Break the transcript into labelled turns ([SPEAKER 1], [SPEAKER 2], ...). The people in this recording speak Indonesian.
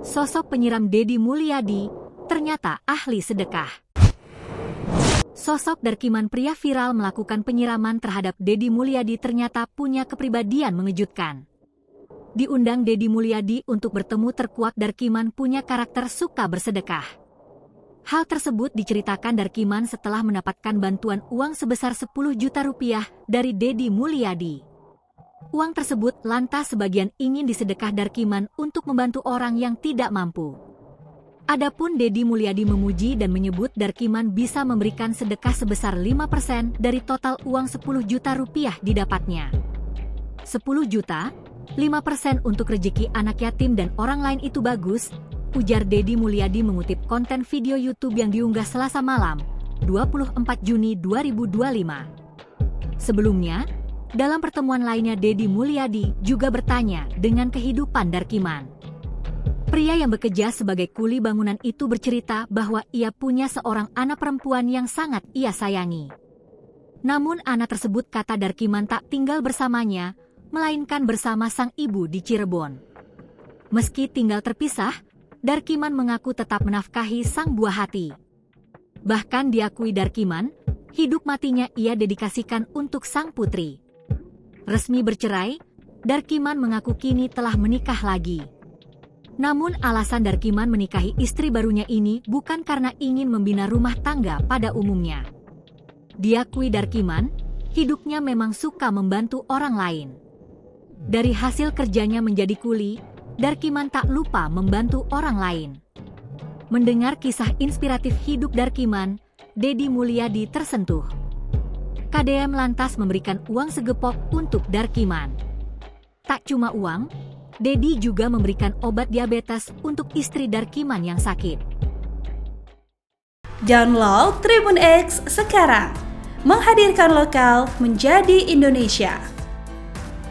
[SPEAKER 1] Sosok penyiram Deddy Mulyadi ternyata ahli sedekah. Sosok Darkiman pria viral melakukan penyiraman terhadap Deddy Mulyadi ternyata punya kepribadian mengejutkan. Diundang Deddy Mulyadi untuk bertemu terkuak Darkiman punya karakter suka bersedekah. Hal tersebut diceritakan Darkiman setelah mendapatkan bantuan uang sebesar 10 juta rupiah dari Deddy Mulyadi. Uang tersebut lantas sebagian ingin disedekah Darkiman untuk membantu orang yang tidak mampu. Adapun Deddy Mulyadi memuji dan menyebut Darkiman bisa memberikan sedekah sebesar 5% dari total uang 10 juta rupiah didapatnya. 10 juta, 5% untuk rezeki anak yatim dan orang lain itu bagus, ujar Deddy Mulyadi mengutip konten video YouTube yang diunggah Selasa malam, 24 Juni 2025. Sebelumnya, dalam pertemuan lainnya Deddy Mulyadi juga bertanya dengan kehidupan Darkiman. Pria yang bekerja sebagai kuli bangunan itu bercerita bahwa ia punya seorang anak perempuan yang sangat ia sayangi. Namun anak tersebut kata Darkiman tak tinggal bersamanya, melainkan bersama sang ibu di Cirebon. Meski tinggal terpisah, Darkiman mengaku tetap menafkahi sang buah hati. Bahkan diakui Darkiman, hidup matinya ia dedikasikan untuk sang putri. Resmi bercerai, Darkiman mengaku kini telah menikah lagi. Namun alasan Darkiman menikahi istri barunya ini bukan karena ingin membina rumah tangga pada umumnya. Diakui Darkiman, hidupnya memang suka membantu orang lain. Dari hasil kerjanya menjadi kuli, Darkiman tak lupa membantu orang lain. Mendengar kisah inspiratif hidup Darkiman, Deddy Mulyadi tersentuh. KDM lantas memberikan uang segepok untuk Darkiman. Tak cuma uang, Deddy juga memberikan obat diabetes untuk istri Darkiman yang sakit.
[SPEAKER 2] Download Tribun X sekarang, menghadirkan lokal menjadi Indonesia.